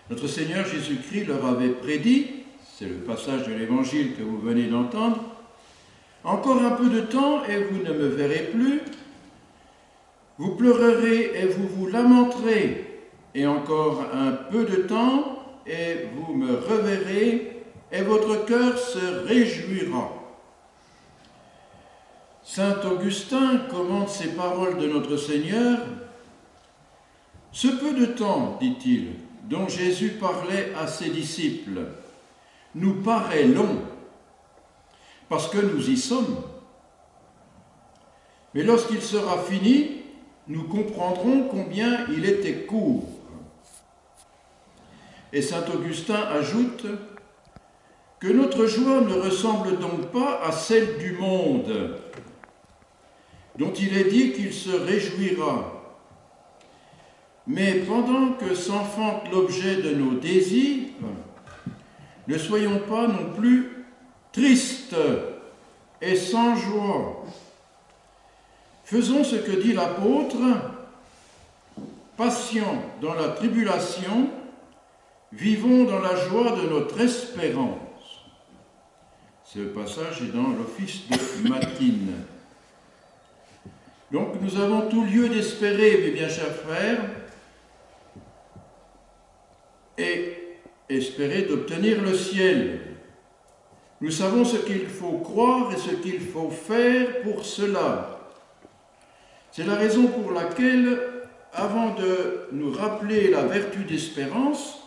Notre Seigneur Jésus-Christ leur avait prédit, c'est le passage de l'Évangile que vous venez d'entendre, « Encore un peu de temps et vous ne me verrez plus, vous pleurerez et vous vous lamenterez, et encore un peu de temps et vous me reverrez, et votre cœur se réjouira. » Saint Augustin commente ces paroles de notre Seigneur. « Ce peu de temps, dit-il, dont Jésus parlait à ses disciples, nous paraît long, parce que nous y sommes. Mais lorsqu'il sera fini, nous comprendrons combien il était court. » Et saint Augustin ajoute que notre joie ne ressemble donc pas à celle du monde, dont il est dit qu'il se réjouira. Mais pendant que s'enfante l'objet de nos désirs, ne soyons pas non plus tristes et sans joie. Faisons ce que dit l'apôtre, patients dans la tribulation, vivons dans la joie de notre espérance. Ce passage est dans l'office de Matine. Donc nous avons tout lieu d'espérer, mes bien chers frères, et espérer d'obtenir le ciel. Nous savons ce qu'il faut croire et ce qu'il faut faire pour cela. C'est la raison pour laquelle, avant de nous rappeler la vertu d'espérance,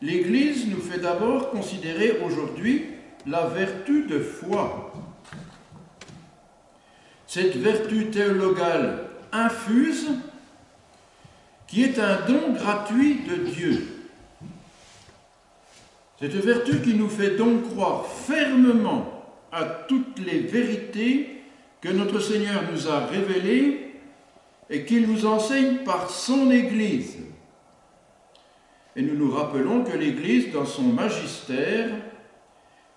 l'Église nous fait d'abord considérer aujourd'hui la vertu de foi. Cette vertu théologale infuse, qui est un don gratuit de Dieu. Cette vertu qui nous fait donc croire fermement à toutes les vérités que notre Seigneur nous a révélées et qu'il nous enseigne par son Église. Et nous nous rappelons que l'Église, dans son magistère,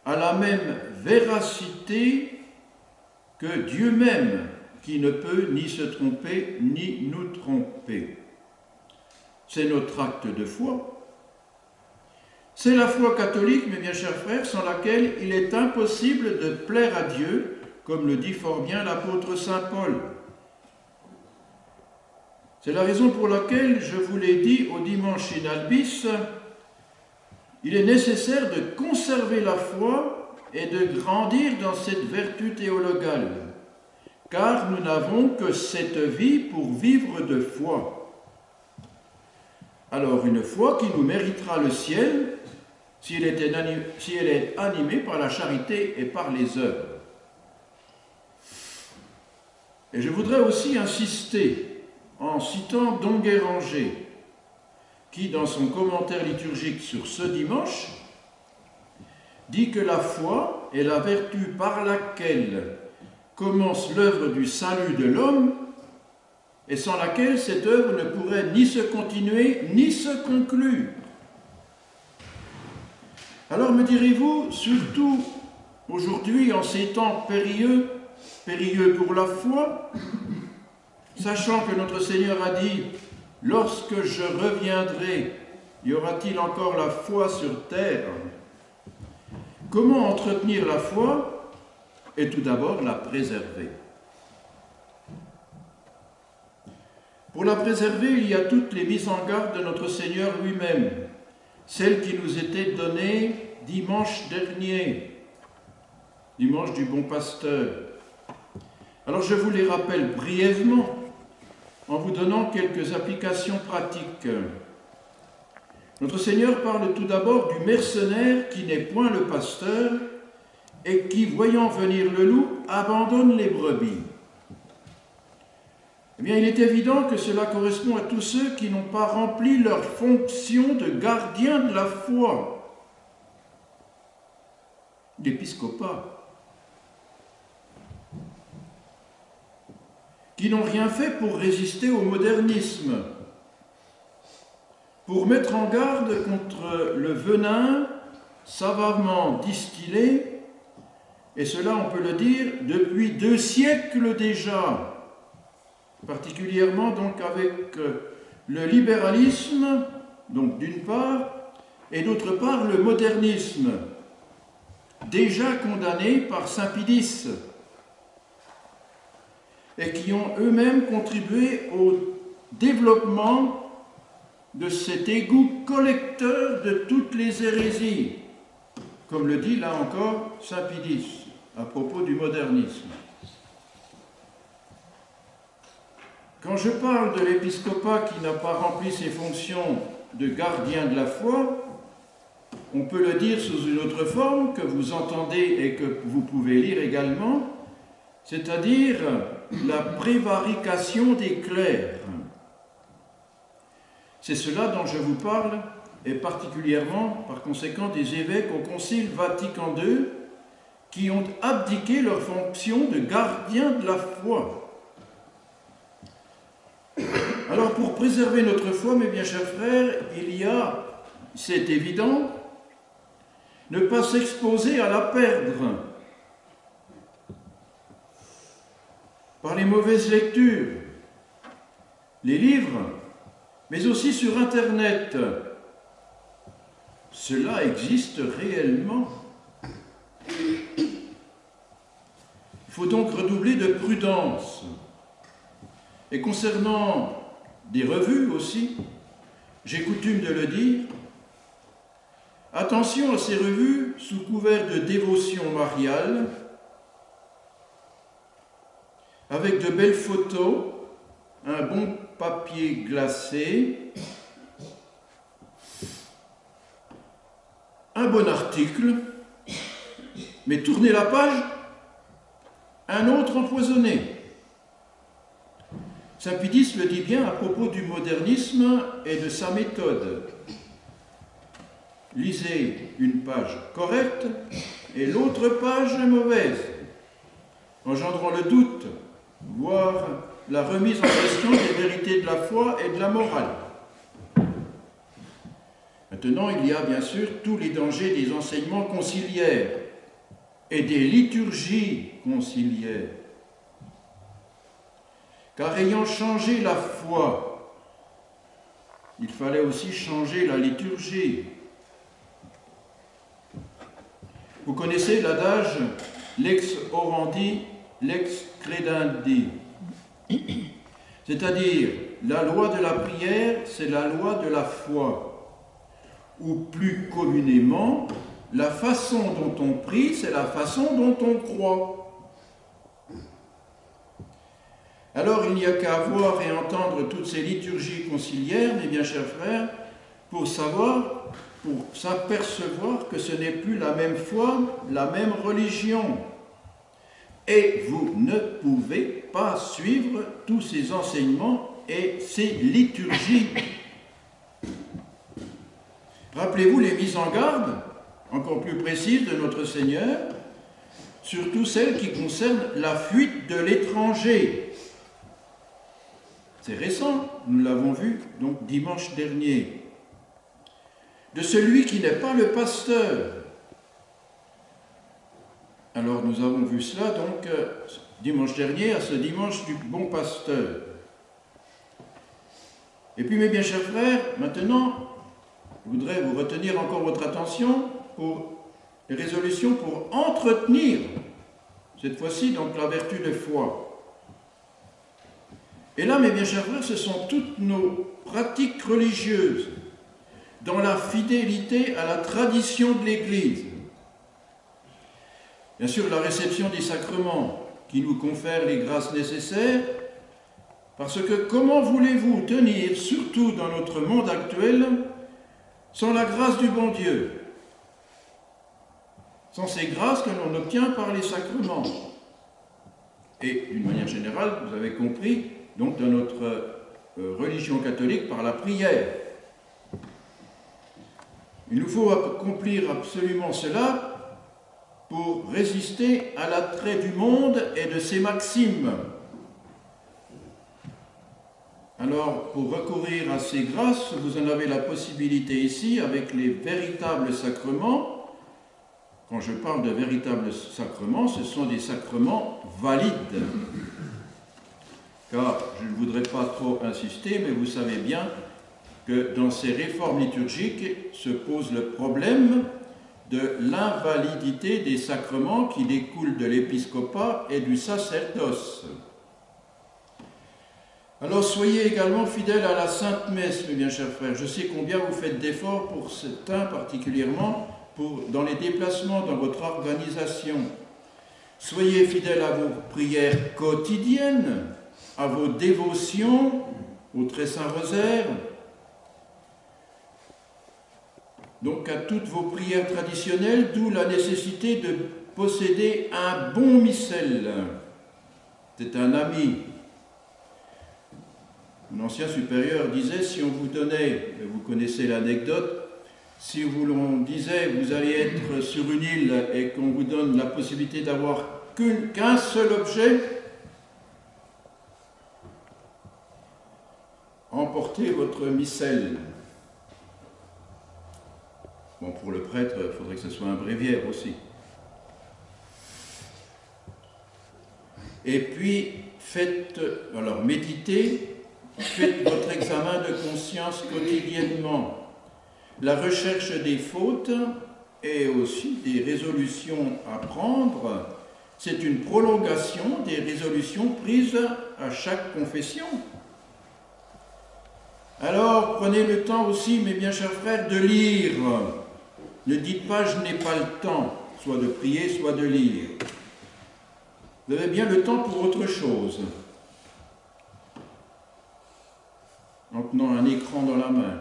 a la même véracité que Dieu même, qui ne peut ni se tromper ni nous tromper. C'est notre acte de foi. C'est la foi catholique, mes bien chers frères, sans laquelle il est impossible de plaire à Dieu, comme le dit fort bien l'apôtre saint Paul. C'est la raison pour laquelle, je vous l'ai dit au dimanche in albis, il est nécessaire de conserver la foi et de grandir dans cette vertu théologale, car nous n'avons que cette vie pour vivre de foi. Alors une foi qui nous méritera le ciel si elle est animée par la charité et par les œuvres. Et je voudrais aussi insister en citant Don Guéranger, qui, dans son commentaire liturgique sur ce dimanche, dit que la foi est la vertu par laquelle commence l'œuvre du salut de l'homme et sans laquelle cette œuvre ne pourrait ni se continuer ni se conclure. Alors me direz-vous, surtout aujourd'hui en ces temps périlleux pour la foi, sachant que notre Seigneur a dit « Lorsque je reviendrai, y aura-t-il encore la foi sur terre ?» Comment entretenir la foi et tout d'abord la préserver? Pour la préserver, il y a toutes les mises en garde de notre Seigneur lui-même, celles qui nous étaient données dimanche dernier, dimanche du Bon Pasteur. Alors je vous les rappelle brièvement en vous donnant quelques applications pratiques. Notre Seigneur parle tout d'abord du mercenaire qui n'est point le pasteur et qui, voyant venir le loup, abandonne les brebis. Eh bien, il est évident que cela correspond à tous ceux qui n'ont pas rempli leur fonction de gardien de la foi. L'épiscopat. Qui n'ont rien fait pour résister au modernisme, pour mettre en garde contre le venin savamment distillé, et cela on peut le dire depuis 2 siècles déjà, particulièrement donc avec le libéralisme, donc d'une part, et d'autre part le modernisme, déjà condamné par saint Pie X, et qui ont eux-mêmes contribué au développement de cet égout collecteur de toutes les hérésies, comme le dit là encore saint Pie X à propos du modernisme. Quand je parle de l'épiscopat qui n'a pas rempli ses fonctions de gardien de la foi, on peut le dire sous une autre forme que vous entendez et que vous pouvez lire également, c'est-à-dire la prévarication des clercs. C'est cela dont je vous parle, et particulièrement, par conséquent, des évêques au Concile Vatican II qui ont abdiqué leur fonction de gardiens de la foi. Alors, pour préserver notre foi, mes bien chers frères, il y a, c'est évident, ne pas s'exposer à la perdre par les mauvaises lectures, les livres, mais aussi sur Internet. Cela existe réellement. Il faut donc redoubler de prudence. Et concernant des revues aussi, j'ai coutume de le dire, attention à ces revues sous couvert de dévotion mariale, avec de belles photos, un bon papier glacé, un bon article, mais tournez la page, un autre empoisonné. Saint Pie X le dit bien à propos du modernisme et de sa méthode. Lisez une page correcte et l'autre page mauvaise, engendrant le doute, voire la remise en question des vérités de la foi et de la morale. Maintenant, il y a bien sûr tous les dangers des enseignements conciliaires et des liturgies conciliaires. Car ayant changé la foi, il fallait aussi changer la liturgie. Vous connaissez l'adage « lex orandi, lex credendi », c'est-à-dire la loi de la prière, c'est la loi de la foi, ou plus communément, la façon dont on prie, c'est la façon dont on croit. Alors il n'y a qu'à voir et entendre toutes ces liturgies conciliaires, mes bien chers frères, pour s'apercevoir que ce n'est plus la même foi, la même religion. Et vous ne pouvez pas suivre tous ces enseignements et ces liturgies. Rappelez-vous les mises en garde, encore plus précises, de notre Seigneur, surtout celles qui concernent la fuite de l'étranger. C'est récent, nous l'avons vu donc dimanche dernier. De celui qui n'est pas le pasteur. Alors nous avons vu cela donc dimanche dernier à ce dimanche du bon pasteur. Et puis mes bien chers frères, maintenant, je voudrais vous retenir encore votre attention pour les résolutions pour entretenir, cette fois-ci donc la vertu de foi. Et là, mes bien chers frères, ce sont toutes nos pratiques religieuses dans la fidélité à la tradition de l'Église. Bien sûr, la réception des sacrements qui nous confère les grâces nécessaires, parce que comment voulez-vous tenir, surtout dans notre monde actuel, sans la grâce du bon Dieu, sans ces grâces que l'on obtient par les sacrements? Et d'une manière générale, vous avez compris, donc dans notre religion catholique, par la prière. Il nous faut accomplir absolument cela pour résister à l'attrait du monde et de ses maximes. Alors, pour recourir à ces grâces, vous en avez la possibilité ici avec les véritables sacrements. Quand je parle de véritables sacrements, ce sont des sacrements valides. Car je ne voudrais pas trop insister, mais vous savez bien que dans ces réformes liturgiques se pose le problème de l'invalidité des sacrements qui découlent de l'épiscopat et du sacerdoce. Alors soyez également fidèles à la Sainte Messe, mes bien chers frères. Je sais combien vous faites d'efforts pour certains particulièrement, dans les déplacements, dans votre organisation. Soyez fidèles à vos prières quotidiennes, à vos dévotions, au Très Saint Rosaire, donc à toutes vos prières traditionnelles, d'où la nécessité de posséder un bon missel. C'est un ami. Un ancien supérieur disait, si on vous donnait, vous connaissez l'anecdote, si on disait vous allez être sur une île et qu'on vous donne la possibilité d'avoir qu'un seul objet, emportez votre missel. Bon, pour le prêtre, il faudrait que ce soit un bréviaire aussi. Et puis, méditez, faites votre examen de conscience quotidiennement. La recherche des fautes et aussi des résolutions à prendre, c'est une prolongation des résolutions prises à chaque confession. Alors, prenez le temps aussi, mes bien chers frères, de lire. Ne dites pas « je n'ai pas le temps », soit de prier, soit de lire. Vous avez bien le temps pour autre chose. En tenant un écran dans la main.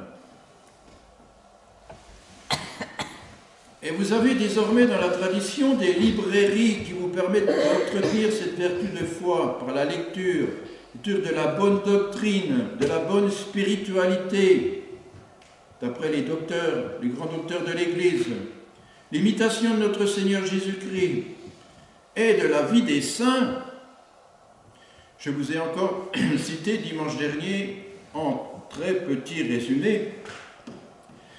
Et vous avez désormais dans la tradition des librairies qui vous permettent d'entretenir cette vertu de foi par la lecture de la bonne doctrine, de la bonne spiritualité, d'après les grands docteurs de l'Église, l'imitation de notre Seigneur Jésus-Christ et de la vie des saints. Je vous ai encore cité dimanche dernier, en très petit résumé,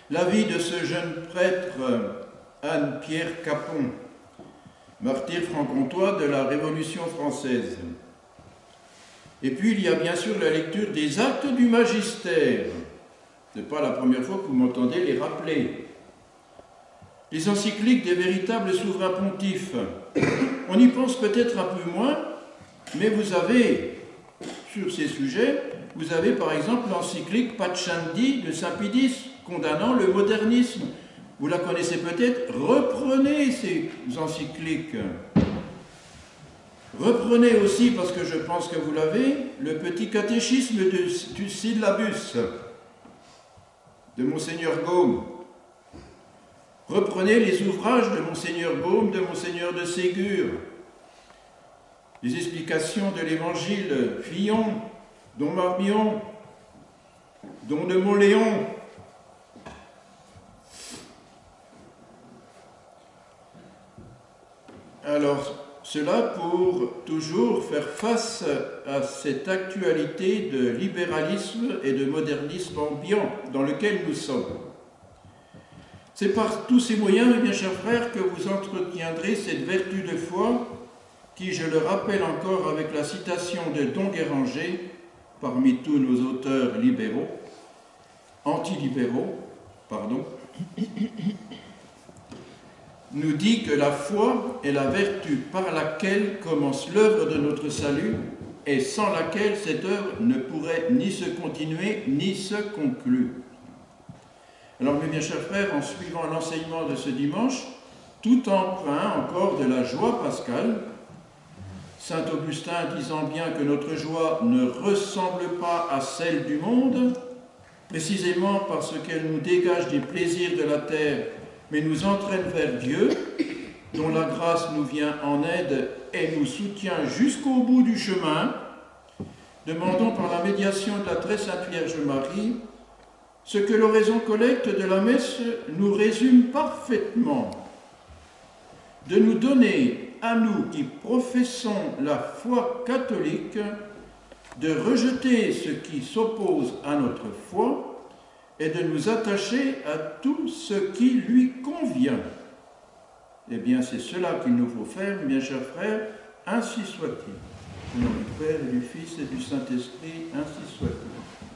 la vie de ce jeune prêtre Anne-Pierre Capon, martyr franc-comtois de la Révolution française. Et puis il y a bien sûr la lecture des actes du magistère. Ce n'est pas la première fois que vous m'entendez les rappeler. Les encycliques des véritables souverains pontifes. On y pense peut-être un peu moins, mais vous avez, sur ces sujets, vous avez par exemple l'encyclique Pacciandi de Saint Pidis, condamnant le modernisme. Vous la connaissez peut-être, reprenez ces encycliques. Reprenez aussi, parce que je pense que vous l'avez, le petit catéchisme du syllabus de Monseigneur Gaume. Reprenez les ouvrages de Monseigneur Gaume, de Monseigneur de Ségur, les explications de l'Évangile Fillon, Don Marmion, Don de Montléon. Alors, cela pour toujours faire face à cette actualité de libéralisme et de modernisme ambiant dans lequel nous sommes. C'est par tous ces moyens, mes bien chers frères, que vous entretiendrez cette vertu de foi qui, je le rappelle encore avec la citation de Don Guéranger, parmi tous nos auteurs libéraux, antilibéraux, pardon, nous dit que la foi est la vertu par laquelle commence l'œuvre de notre salut et sans laquelle cette œuvre ne pourrait ni se continuer ni se conclure. Alors mes bien chers frères, en suivant l'enseignement de ce dimanche, tout empreint encore de la joie pascale, saint Augustin disant bien que notre joie ne ressemble pas à celle du monde, précisément parce qu'elle nous dégage des plaisirs de la terre, mais nous entraîne vers Dieu, dont la grâce nous vient en aide et nous soutient jusqu'au bout du chemin. Demandons par la médiation de la très sainte Vierge Marie ce que l'oraison collecte de la messe nous résume parfaitement, de nous donner, à nous qui professons la foi catholique, de rejeter ce qui s'oppose à notre foi et de nous attacher à tout ce qui lui convient. Eh bien, c'est cela qu'il nous faut faire, mes bien chers frères, ainsi soit-il. Au nom du Père et du Fils et du Saint-Esprit, ainsi soit-il.